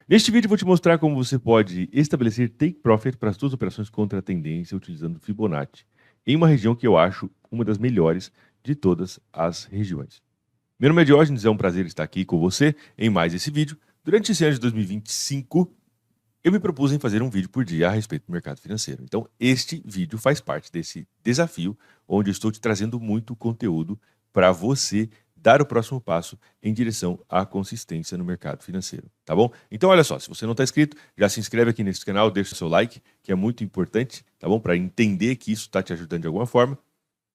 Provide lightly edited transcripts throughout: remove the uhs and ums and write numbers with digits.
Neste vídeo eu vou te mostrar como você pode estabelecer take profit para as suas operações contra a tendência utilizando Fibonacci, em uma região que eu acho uma das melhores de todas as regiões. Meu nome é Diógenes, é um prazer estar aqui com você em mais esse vídeo. Durante esse ano de 2025, eu me propus em fazer um vídeo por dia a respeito do mercado financeiro. Então, este vídeo faz parte desse desafio, onde eu estou te trazendo muito conteúdo para você dar o próximo passo em direção à consistência no mercado financeiro, tá bom? Então, olha só, se você não está inscrito, já se inscreve aqui nesse canal, deixa o seu like, que é muito importante, tá bom? Para entender que isso está te ajudando de alguma forma.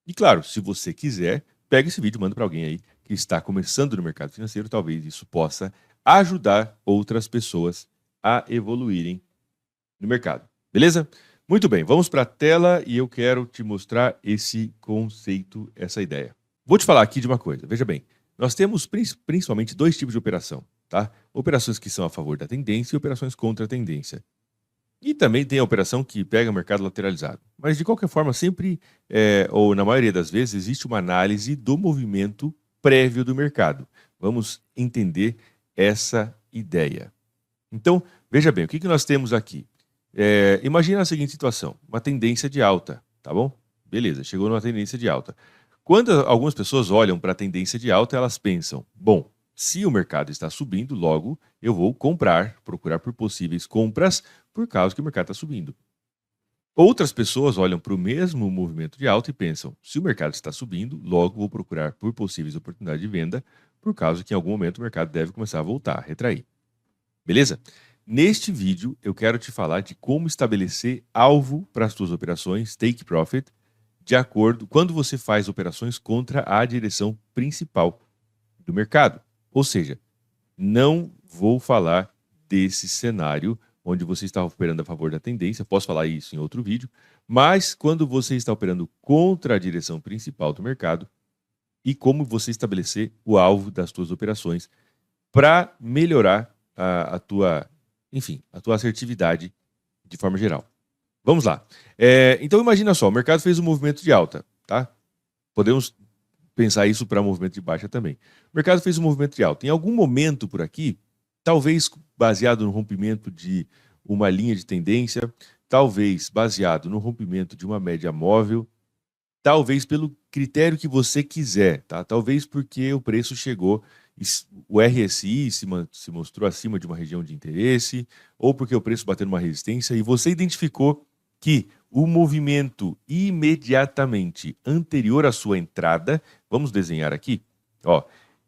E claro, se você quiser, pega esse vídeo e manda para alguém aí que está começando no mercado financeiro, talvez isso possa ajudar outras pessoas a evoluírem no mercado. Beleza? Muito bem, vamos para a tela e eu quero te mostrar esse conceito, essa ideia. Vou te falar aqui de uma coisa, veja bem, nós temos principalmente dois tipos de operação, tá? Operações que são a favor da tendência e operações contra a tendência. E também tem a operação que pega o mercado lateralizado. Mas de qualquer forma, sempre, ou na maioria das vezes, existe uma análise do movimento prévio do mercado. Vamos entender essa ideia. Então, veja bem, o que nós temos aqui? Imagina a seguinte situação, uma tendência de alta, tá bom? Beleza, chegou numa tendência de alta. Quando algumas pessoas olham para a tendência de alta, elas pensam, bom, se o mercado está subindo, logo eu vou comprar, procurar por possíveis compras, por causa que o mercado está subindo. Outras pessoas olham para o mesmo movimento de alta e pensam, se o mercado está subindo, logo vou procurar por possíveis oportunidades de venda, por causa que em algum momento o mercado deve começar a voltar, a retrair. Beleza? Neste vídeo eu quero te falar de como estabelecer alvo para as suas operações take profit, de acordo quando você faz operações contra a direção principal do mercado. Ou seja, não vou falar desse cenário onde você está operando a favor da tendência, posso falar isso em outro vídeo, mas quando você está operando contra a direção principal do mercado e como você estabelecer o alvo das suas operações para melhorar a tua assertividade de forma geral. Vamos lá. Então imagina só, o mercado fez um movimento de alta, tá? Podemos pensar isso para movimento de baixa também. O mercado fez um movimento de alta. Em algum momento por aqui, talvez baseado no rompimento de uma linha de tendência, talvez baseado no rompimento de uma média móvel, talvez pelo critério que você quiser, tá? Talvez porque o preço chegou, o RSI se mostrou acima de uma região de interesse, ou porque o preço bateu numa resistência e você identificou que o movimento imediatamente anterior à sua entrada, vamos desenhar aqui, ó,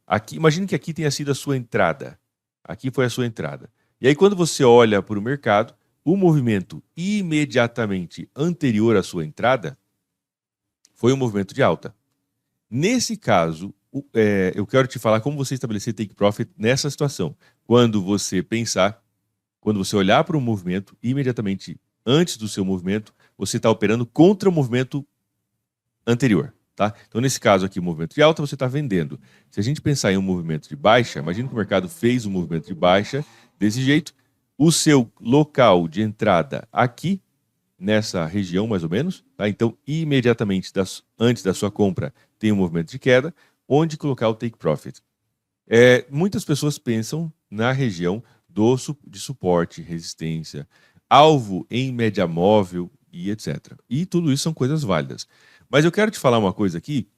aqui, imagine que aqui tenha sido a sua entrada, aqui foi a sua entrada. E aí quando você olha para o mercado, o movimento imediatamente anterior à sua entrada foi um movimento de alta. Nesse caso, eu quero te falar como você estabelecer take profit nessa situação. Quando você olhar para o movimento, imediatamente antes do seu movimento, você está operando contra o movimento anterior. Tá? Então, nesse caso aqui, o movimento de alta, você está vendendo. Se a gente pensar em um movimento de baixa, imagina que o mercado fez um movimento de baixa desse jeito, o seu local de entrada aqui, nessa região mais ou menos, tá? Então imediatamente antes da sua compra tem um movimento de queda, onde colocar o take profit. Muitas pessoas pensam na região de suporte, resistência, alvo em média móvel e etc. E tudo isso são coisas válidas. Mas eu quero te falar uma coisa aqui,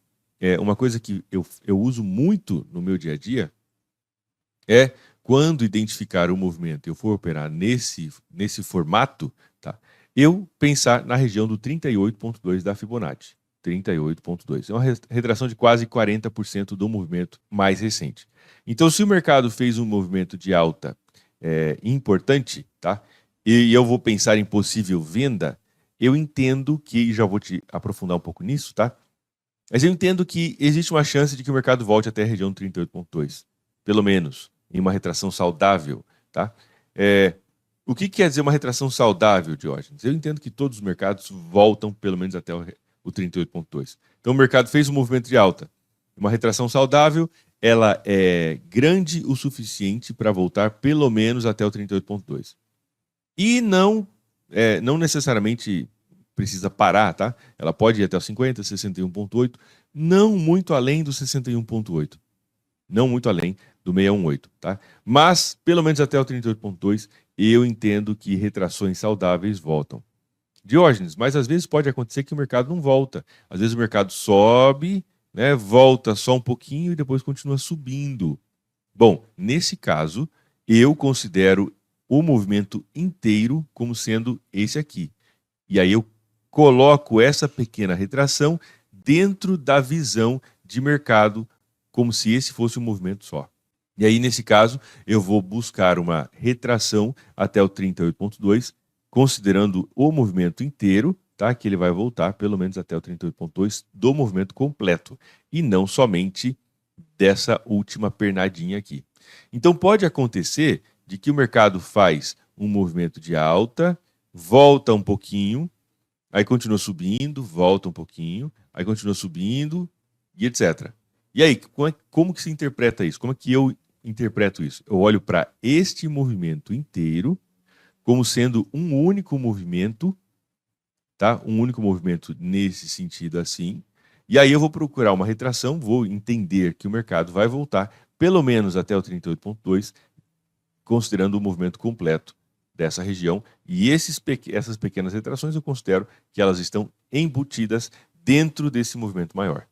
uma coisa que eu uso muito no meu dia a dia, quando identificar o movimento e eu for operar nesse formato, tá? Eu pensar na região do 38,2 da Fibonacci. 38,2. É uma retração de quase 40% do movimento mais recente. Então, se o mercado fez um movimento de alta importante, tá? E eu vou pensar em possível venda, eu entendo que, já vou te aprofundar um pouco nisso, tá? Mas eu entendo que existe uma chance de que o mercado volte até a região do 38,2. Pelo menos, em uma retração saudável, tá? O que quer dizer uma retração saudável, Diógenes? Eu entendo que todos os mercados voltam pelo menos até o 38,2. Então o mercado fez um movimento de alta. Uma retração saudável, ela é grande o suficiente para voltar pelo menos até o 38,2. E não necessariamente precisa parar, tá? Ela pode ir até o 50, 61,8, não muito além do 61,8. Não muito além do 618, tá? Mas, pelo menos até o 38,2, eu entendo que retrações saudáveis voltam. Diógenes, mas às vezes pode acontecer que o mercado não volta. Às vezes o mercado sobe, né, volta só um pouquinho e depois continua subindo. Bom, nesse caso, eu considero o movimento inteiro como sendo esse aqui. E aí eu coloco essa pequena retração dentro da visão de mercado, como se esse fosse um movimento só. E aí, nesse caso, eu vou buscar uma retração até o 38,2, considerando o movimento inteiro, tá? Que ele vai voltar pelo menos até o 38,2 do movimento completo, e não somente dessa última pernadinha aqui. Então pode acontecer de que o mercado faz um movimento de alta, volta um pouquinho, aí continua subindo, volta um pouquinho, aí continua subindo e etc. E aí, como que se interpreta isso? Como é que eu interpreto isso? Eu olho para este movimento inteiro como sendo um único movimento, tá? Um único movimento nesse sentido assim. E aí eu vou procurar uma retração, vou entender que o mercado vai voltar pelo menos até o 38,2, considerando o movimento completo dessa região. E essas pequenas retrações eu considero que elas estão embutidas dentro desse movimento maior.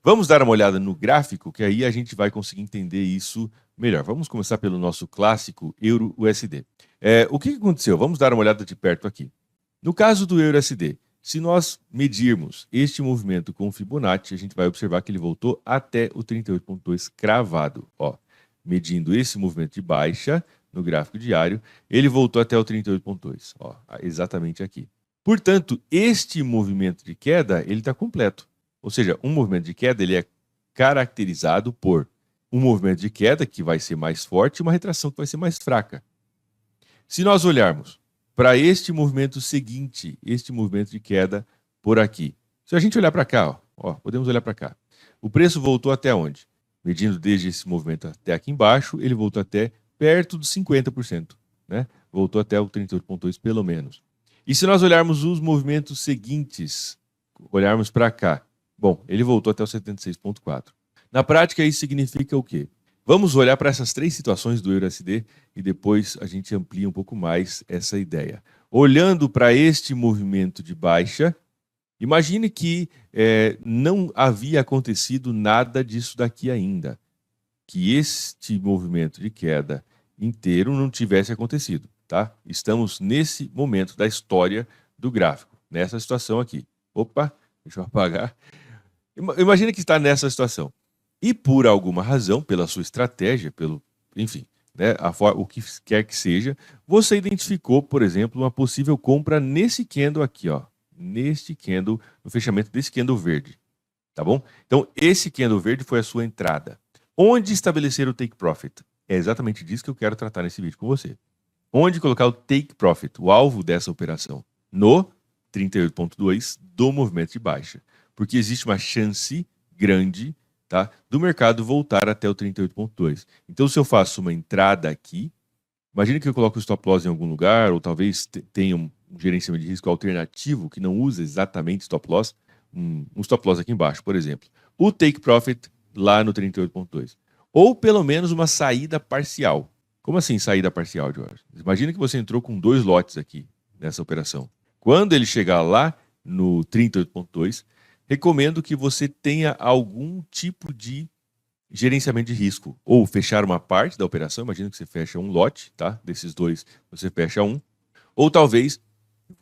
Vamos dar uma olhada no gráfico, que aí a gente vai conseguir entender isso melhor. Vamos começar pelo nosso clássico Euro-USD. O que aconteceu? Vamos dar uma olhada de perto aqui. No caso do Euro-USD, se nós medirmos este movimento com o Fibonacci, a gente vai observar que ele voltou até o 38,2 cravado. Ó, medindo esse movimento de baixa no gráfico diário, ele voltou até o 38,2. Ó, exatamente aqui. Portanto, este movimento de queda ele está completo. Ou seja, um movimento de queda ele é caracterizado por um movimento de queda que vai ser mais forte e uma retração que vai ser mais fraca. Se nós olharmos para este movimento seguinte, este movimento de queda por aqui. Se a gente olhar para cá, ó, podemos olhar para cá. O preço voltou até onde? Medindo desde esse movimento até aqui embaixo, ele voltou até perto dos 50%, né? Voltou até o 38,2 pelo menos. E se nós olharmos os movimentos seguintes, olharmos para cá, bom, ele voltou até o 76,4. Na prática, isso significa o quê? Vamos olhar para essas três situações do EURUSD e depois a gente amplia um pouco mais essa ideia. Olhando para este movimento de baixa, imagine que não havia acontecido nada disso daqui ainda. Que este movimento de queda inteiro não tivesse acontecido, tá? Estamos nesse momento da história do gráfico, nessa situação aqui. Opa, deixa eu apagar. Imagine que está nessa situação. E por alguma razão, pela sua estratégia, enfim, né, o que quer que seja, você identificou, por exemplo, uma possível compra nesse candle aqui, ó, neste candle, no fechamento desse candle verde, tá bom? Então, esse candle verde foi a sua entrada. Onde estabelecer o take profit? É exatamente disso que eu quero tratar nesse vídeo com você. Onde colocar o take profit, o alvo dessa operação? No 38,2 do movimento de baixa. Porque existe uma chance grande, tá, do mercado voltar até o 38,2. Então, se eu faço uma entrada aqui, imagine que eu coloco o stop loss em algum lugar, ou talvez tenha um gerenciamento de risco alternativo que não usa exatamente stop loss, um stop loss aqui embaixo, por exemplo. O take profit lá no 38,2. Ou pelo menos uma saída parcial. Como assim saída parcial, Jorge? Imagina que você entrou com 2 lotes aqui nessa operação. Quando ele chegar lá no 38,2, recomendo que você tenha algum tipo de gerenciamento de risco. Ou fechar uma parte da operação, imagina que você fecha um lote, tá? Desses 2, você fecha um. Ou talvez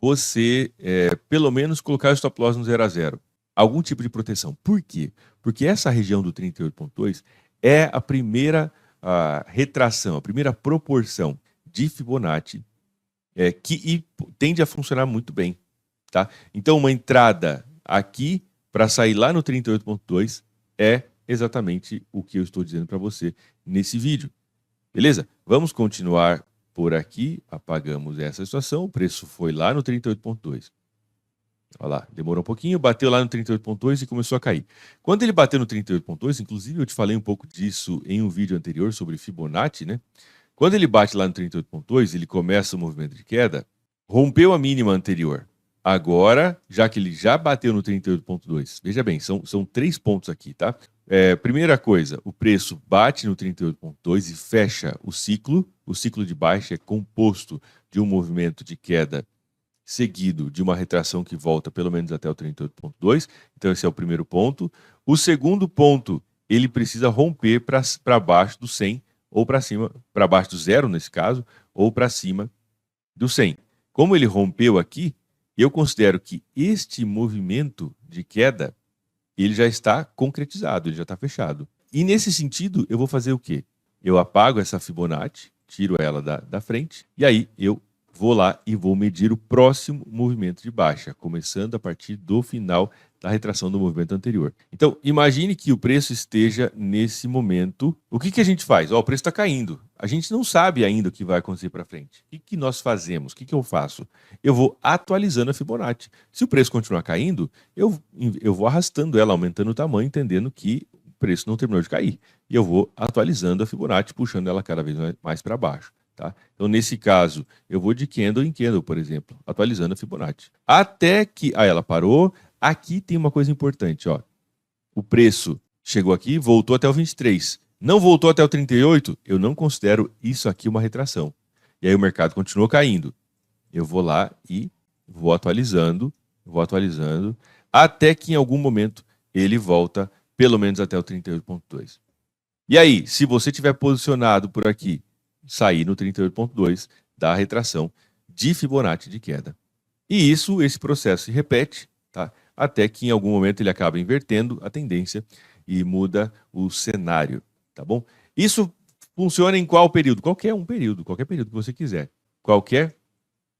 você, pelo menos, colocar o stop loss no 0 a 0. Algum tipo de proteção. Por quê? Porque essa região do 38,2 é a primeira retração, a primeira proporção de Fibonacci que tende a funcionar muito bem. Tá? Então, uma entrada aqui para sair lá no 38,2 é exatamente o que eu estou dizendo para você nesse vídeo. Beleza? Vamos continuar por aqui. Apagamos essa situação. O preço foi lá no 38,2. Olha lá, demorou um pouquinho, bateu lá no 38,2 e começou a cair. Quando ele bateu no 38,2, inclusive eu te falei um pouco disso em um vídeo anterior sobre Fibonacci, né? Quando ele bate lá no 38,2, ele começa o movimento de queda, rompeu a mínima anterior. Agora, já que ele já bateu no 38,2, veja bem, são 3 pontos aqui, tá? Primeira coisa, o preço bate no 38,2 e fecha o ciclo. O ciclo de baixa é composto de um movimento de queda seguido de uma retração que volta pelo menos até o 38,2. Então, esse é o primeiro ponto. O segundo ponto, ele precisa romper para baixo do 100 ou para cima, para baixo do zero nesse caso, ou para cima do 100. Como ele rompeu aqui, eu considero que este movimento de queda, ele já está concretizado, ele já está fechado. E nesse sentido, eu vou fazer o quê? Eu apago essa Fibonacci, tiro ela da frente, e aí eu vou lá e vou medir o próximo movimento de baixa, começando a partir do final da retração do movimento anterior. Então, imagine que o preço esteja nesse momento. O que a gente faz? O preço está caindo. A gente não sabe ainda o que vai acontecer para frente. O que nós fazemos? O que eu faço? Eu vou atualizando a Fibonacci. Se o preço continuar caindo, eu vou arrastando ela, aumentando o tamanho, entendendo que o preço não terminou de cair. E eu vou atualizando a Fibonacci, puxando ela cada vez mais para baixo. Tá? Então, nesse caso, eu vou de candle em candle, por exemplo, atualizando a Fibonacci. Até que ela parou. Aqui tem uma coisa importante, ó. O preço chegou aqui, voltou até o 23. Não voltou até o 38, eu não considero isso aqui uma retração. E aí o mercado continuou caindo. Eu vou lá e vou atualizando, até que em algum momento ele volta pelo menos até o 38,2. E aí, se você tiver posicionado por aqui, sair no 38,2 da retração de Fibonacci de queda. E esse processo se repete, tá? Até que em algum momento ele acaba invertendo a tendência e muda o cenário, tá bom? Isso funciona em qual período? Qualquer período que você quiser, qualquer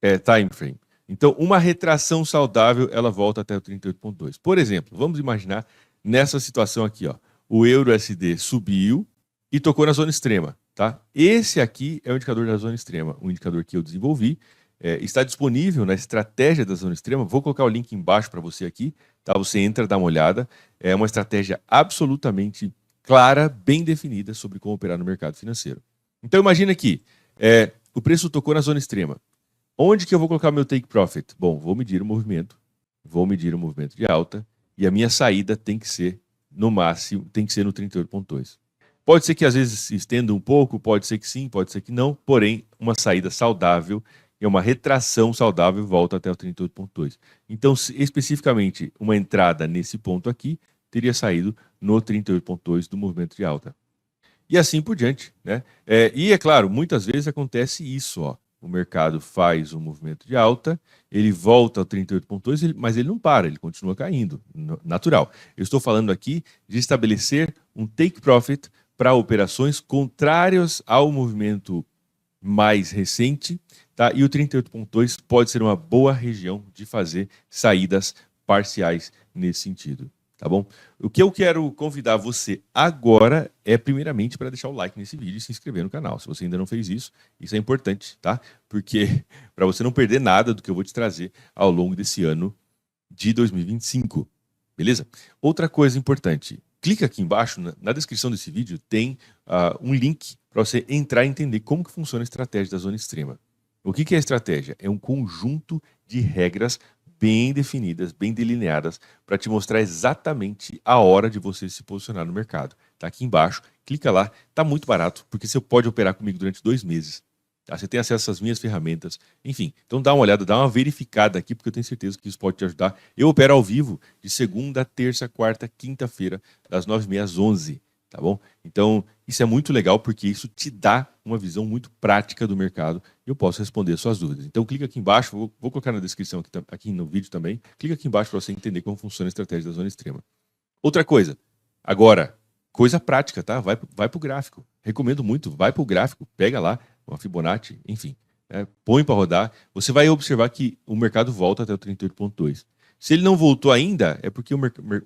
time frame. Então, uma retração saudável, ela volta até o 38,2. Por exemplo, vamos imaginar nessa situação aqui, ó, o euro-USD subiu e tocou na zona extrema, tá? Esse aqui é o indicador da zona extrema, um indicador que eu desenvolvi. Está disponível na estratégia da zona extrema. Vou colocar o link embaixo para você aqui, tá? Você entra, dá uma olhada. É uma estratégia absolutamente clara, bem definida sobre como operar no mercado financeiro. Então imagina aqui, o preço tocou na zona extrema. Onde que eu vou colocar meu take profit? Bom, vou medir o movimento de alta e a minha saída tem que ser, no máximo, tem que ser no 38,2. Pode ser que às vezes se estenda um pouco, pode ser que sim, pode ser que não, porém, uma saída saudável e uma retração saudável volta até o 38,2. Então, especificamente, uma entrada nesse ponto aqui teria saído no 38,2 do movimento de alta. E assim por diante, né? E é claro, muitas vezes acontece isso, ó. O mercado faz um movimento de alta, ele volta ao 38,2, mas ele não para, ele continua caindo, natural. Eu estou falando aqui de estabelecer um take profit para operações contrárias ao movimento mais recente, tá? E o 38,2 pode ser uma boa região de fazer saídas parciais nesse sentido, tá bom? O que eu quero convidar você agora é, primeiramente, para deixar o like nesse vídeo e se inscrever no canal. Se você ainda não fez isso, isso é importante, tá? Porque para você não perder nada do que eu vou te trazer ao longo desse ano de 2025, beleza? Outra coisa importante, clica aqui embaixo, na descrição desse vídeo tem um link para você entrar e entender como que funciona a estratégia da zona extrema. O que é a estratégia? É um conjunto de regras bem definidas, bem delineadas, para te mostrar exatamente a hora de você se posicionar no mercado. Tá aqui embaixo, clica lá, tá muito barato, porque você pode operar comigo durante 2 meses. Tá? Você tem acesso às minhas ferramentas, enfim. Então dá uma olhada, dá uma verificada aqui, porque eu tenho certeza que isso pode te ajudar. Eu opero ao vivo de segunda, terça, quarta, quinta-feira, das 9h30 às 11h. Tá bom? Então, isso é muito legal porque isso te dá uma visão muito prática do mercado e eu posso responder suas dúvidas. Então, clica aqui embaixo, vou colocar na descrição aqui no vídeo também. Clica aqui embaixo para você entender como funciona a estratégia da zona extrema. Outra coisa, agora, coisa prática, tá? Vai para o gráfico. Recomendo muito, vai para o gráfico, pega lá uma Fibonacci, enfim, põe para rodar. Você vai observar que o mercado volta até o 38,2. Se ele não voltou ainda, é porque o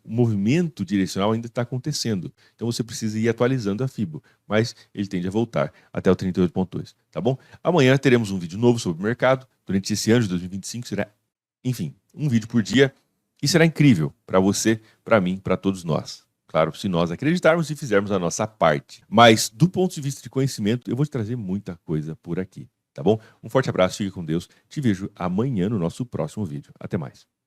movimento direcional ainda está acontecendo. Então você precisa ir atualizando a Fibo, mas ele tende a voltar até o 38,2, tá bom? Amanhã teremos um vídeo novo sobre o mercado. Durante esse ano de 2025 será, enfim, um vídeo por dia e será incrível para você, para mim, para todos nós. Claro, se nós acreditarmos e fizermos a nossa parte. Mas do ponto de vista de conhecimento, eu vou te trazer muita coisa por aqui. Tá bom? Um forte abraço, fique com Deus. Te vejo amanhã no nosso próximo vídeo. Até mais.